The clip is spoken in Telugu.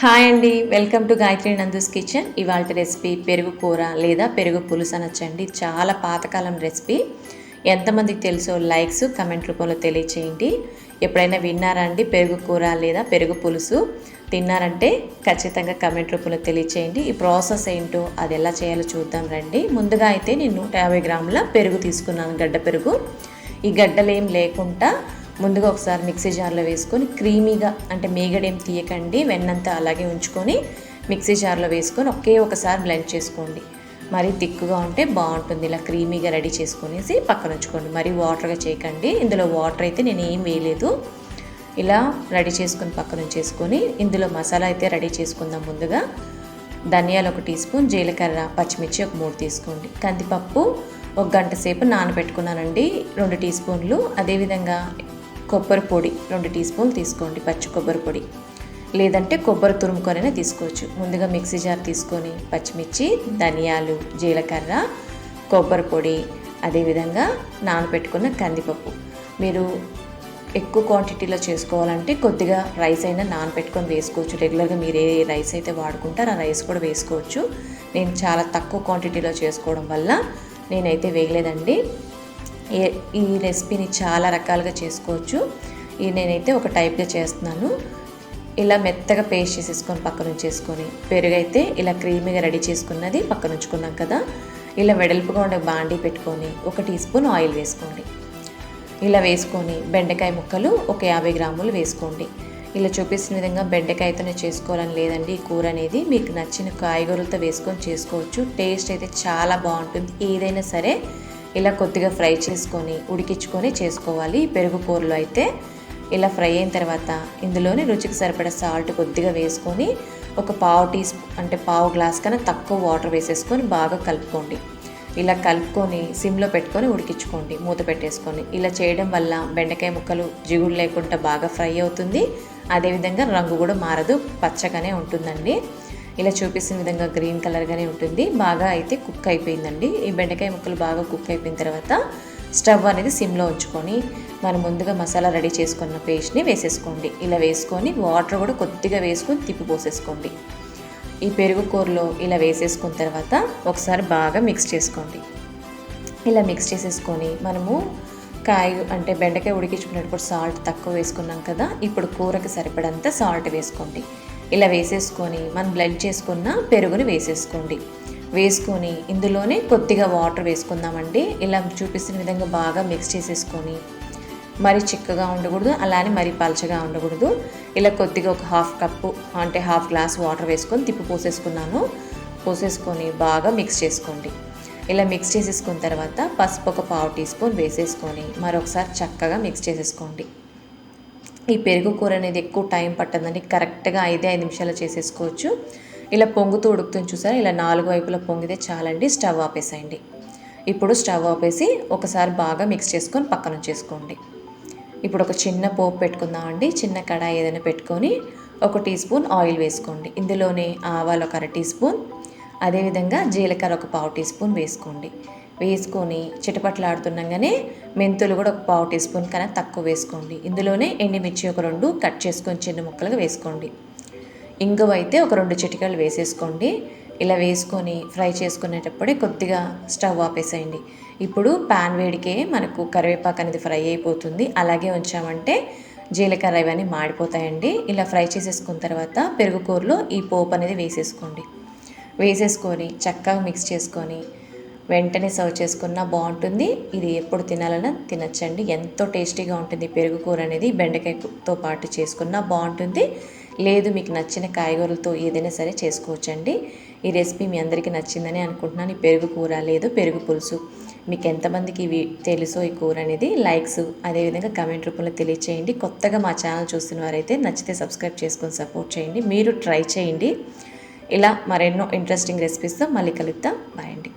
హాయ్ అండి, welcome to Gayatri Nandu's kitchen. ఇవాళ రెసిపీ పెరుగు కూర లేదా పెరుగు పులుసు అనొచ్చండి. చాలా పాతకాలం రెసిపీ. ఎంతమందికి తెలుసో లైక్స్ కమెంట్ రూపంలో తెలియచేయండి. ఎప్పుడైనా విన్నారా అండి పెరుగు కూర లేదా పెరుగు పులుసు? తిన్నారంటే ఖచ్చితంగా కమెంట్ రూపంలో తెలియచేయండి. ఈ ప్రాసెస్ ఏంటో అది ఎలా చేయాలో చూద్దాం రండి. ముందుగా అయితే నేను 150 గ్రాముల పెరుగు తీసుకున్నాను, గడ్డ పెరుగు. ఈ గడ్డలు ఏం లేకుండా ముందుగా ఒకసారి మిక్సీ జార్లో వేసుకొని క్రీమీగా, అంటే మీగడేం తీయకండి, వెన్నంతా అలాగే ఉంచుకొని మిక్సీ జార్లో వేసుకొని ఒకసారి బ్లెండ్ చేసుకోండి. మరీ తిక్కుగా ఉంటే బాగుంటుంది. ఇలా క్రీమీగా రెడీ చేసుకునేసి పక్కన ఉంచుకోండి. మరీ వాటర్గా చేయకండి. ఇందులో వాటర్ అయితే నేను ఏం వేయలేదు. ఇలా రెడీ చేసుకొని పక్కన ఉంచేసుకొని ఇందులో మసాలా అయితే రెడీ చేసుకుందాం. ముందుగా ధనియాలు 1 టీ స్పూన్, జీలకర్ర, పచ్చిమిర్చి 3 తీసుకోండి. కందిపప్పు 1 గంట సేపు నానబెట్టుకున్నానండి, 2 టీ స్పూన్లు. అదేవిధంగా కొబ్బరి పొడి 2 టీ స్పూన్లు తీసుకోండి, పచ్చి కొబ్బరి పొడి. లేదంటే కొబ్బరి తురుముకొనైనా తీసుకోవచ్చు. ముందుగా మిక్సీ జార్ తీసుకొని పచ్చిమిర్చి, ధనియాలు, జీలకర్ర, కొబ్బరి పొడి, అదేవిధంగా నానబెట్టుకున్న కందిపప్పు. మీరు ఎక్కువ క్వాంటిటీలో చేసుకోవాలంటే కొద్దిగా రైస్ అయినా నానబెట్టుకొని వేసుకోవచ్చు. రెగ్యులర్గా మీరు ఏ రైస్ అయితే వాడుకుంటారో ఆ రైస్ కూడా వేసుకోవచ్చు. నేను చాలా తక్కువ క్వాంటిటీలో చేసుకోవడం వల్ల నేనైతే వేయలేదండి. ఈ రెసిపీని చాలా రకాలుగా చేసుకోవచ్చు. నేనైతే ఒక టైప్గా చేస్తున్నాను. ఇలా మెత్తగా పేస్ట్ చేసేసుకొని పక్కన ఉంచేసుకొని, పెరుగు అయితే ఇలా క్రీమీగా రెడీ చేసుకున్నది పక్కన ఉంచుకున్నాం కదా. ఇలా వెడల్పుగా ఉండే బాండీ పెట్టుకొని 1 టీ స్పూన్ ఆయిల్ వేసుకోండి. ఇలా వేసుకొని బెండకాయ ముక్కలు ఒక 50 గ్రాములు వేసుకోండి. ఇలా చూపిస్తున్న విధంగా బెండకాయతోనే చేసుకోవాలని లేదండి. ఈ కూర అనేది మీకు నచ్చిన కాయగూరలతో వేసుకొని చేసుకోవచ్చు. టేస్ట్ అయితే చాలా బాగుంటుంది. ఏదైనా సరే ఇలా కొద్దిగా ఫ్రై చేసుకొని ఉడికించుకొని చేసుకోవాలి. పెరుగు కూరలో అయితే ఇలా ఫ్రై అయిన తర్వాత ఇందులోనే రుచికి సరిపడా సాల్ట్ కొద్దిగా వేసుకొని ఒక పావు గ్లాస్ కన్నా తక్కువ వాటర్ వేసేసుకొని బాగా కలుపుకోండి. ఇలా కలుపుకొని సిమ్లో పెట్టుకొని ఉడికించుకోండి, మూత పెట్టేసుకొని. ఇలా చేయడం వల్ల బెండకాయ ముక్కలు జిగుడు లేకుండా బాగా ఫ్రై అవుతుంది. అదేవిధంగా రంగు కూడా మారదు, పచ్చగానే ఉంటుందండి. ఇలా చూపిస్తున్న విధంగా గ్రీన్ కలర్గానే ఉంటుంది. బాగా అయితే కుక్ అయిపోయిందండి. ఈ బెండకాయ ముక్కలు బాగా కుక్ అయిపోయిన తర్వాత స్టవ్ అనేది సిమ్లో ఉంచుకొని మనం ముందుగా మసాలా రెడీ చేసుకున్న పేస్ట్ని వేసేసుకోండి. ఇలా వేసుకొని వాటర్ కూడా కొద్దిగా వేసుకొని తిప్పి పోసేసుకోండి. ఈ పెరుగు కూరలో ఇలా వేసేసుకున్న తర్వాత ఒకసారి బాగా మిక్స్ చేసుకోండి. ఇలా మిక్స్ చేసేసుకొని మనము అంటే బెండకాయ ఉడికించుకునేటప్పుడు సాల్ట్ తక్కువ వేసుకున్నాం కదా, ఇప్పుడు కూరకి సరిపడంత సాల్ట్ వేసుకోండి. ఇలా వేసేసుకొని మనం బ్లెండ్ చేసుకున్న పెరుగుని వేసేసుకోండి. వేసుకొని ఇందులోనే కొద్దిగా వాటర్ వేసుకుందామండి. ఇలా చూపిస్తున్న విధంగా బాగా మిక్స్ చేసేసుకొని, మరి చిక్కగా ఉండకూడదు, అలానే మరి పలచగా ఉండకూడదు. ఇలా కొద్దిగా ఒక హాఫ్ కప్పు, అంటే హాఫ్ గ్లాస్ వాటర్ వేసుకొని తిప్పి పోసేసుకొని బాగా మిక్స్ చేసుకోండి. ఇలా మిక్స్ చేసేసుకున్న తర్వాత పసుపు ఒక పావు టీ స్పూన్ వేసేసుకొని మరొకసారి చక్కగా మిక్స్ చేసేసుకోండి. ఈ పెరుగు కూర అనేది ఎక్కువ టైం పట్టదండి, కరెక్ట్గా 5 నిమిషాలు చేసేసుకోవచ్చు. ఇలా పొంగుతూ ఉడుకుతుంది చూసారా, ఇలా 4 వైపులా పొంగితే చాలండి. స్టవ్ ఆపేసేయండి. ఇప్పుడు స్టవ్ ఆపేసి ఒకసారి బాగా మిక్స్ చేసుకొని పక్కన ఉంచేసుకోండి. ఇప్పుడు ఒక చిన్న పోపు పెట్టుకుందామండి. చిన్న కడాయి ఏదైనా పెట్టుకొని 1 టీ స్పూన్ ఆయిల్ వేసుకోండి. ఇందులోనే ఆవాలు ఒక 1/2 టీ స్పూన్, అదేవిధంగా జీలకర్ర ఒక పావు టీ స్పూన్ వేసుకోండి. వేసుకొని చిటపట్లాడుతుండగానే మెంతులు కూడా ఒక పావు టీ స్పూన్ కన్నా తక్కువ వేసుకోండి. ఇందులోనే ఎండుమిర్చి ఒక 2 కట్ చేసుకొని చిన్న ముక్కలుగా వేసుకోండి. ఇంగువ అయితే ఒక 2 చిటికలు వేసేసుకోండి. ఇలా వేసుకొని ఫ్రై చేసుకునేటప్పుడే కొద్దిగా స్టవ్ ఆపేసేయండి. ఇప్పుడు పాన్ వేడికే మనకు కరివేపాకు అనేది ఫ్రై అయిపోతుంది. అలాగే ఉంచామంటే జీలకర్ర ఇవన్నీ మాడిపోతాయండి. ఇలా ఫ్రై చేసేసుకున్న తర్వాత పెరుగు కూరలో ఈ పోపు అనేది వేసేసుకొని చక్కగా మిక్స్ చేసుకొని వెంటనే సర్వ్ చేసుకున్నా బాగుంటుంది. ఇది ఎప్పుడు తినాలన్నా తినచ్చండి. ఎంతో టేస్టీగా ఉంటుంది పెరుగు కూర అనేది. బెండకాయతో పాటు చేసుకున్నా బాగుంటుంది. లేదు మీకు నచ్చిన కాయగూరలతో ఏదైనా సరే చేసుకోవచ్చండి. ఈ రెసిపీ మీ అందరికీ నచ్చిందని అనుకుంటున్నాను. ఈ పెరుగు కూర లేదు పెరుగు పులుసు మీకు ఎంతమందికి ఇవి తెలుసో ఈ కూర అనేది లైక్స్ అదేవిధంగా కమెంట్ రూపంలో తెలియచేయండి. కొత్తగా మా ఛానల్ చూస్తున్న వారైతే నచ్చితే సబ్స్క్రైబ్ చేసుకొని సపోర్ట్ చేయండి. మీరు ట్రై చేయండి. ఇలా మరెన్నో ఇంట్రెస్టింగ్ రెసిపీస్తో మళ్ళీ కలుద్దాం. బాయ్ అండి.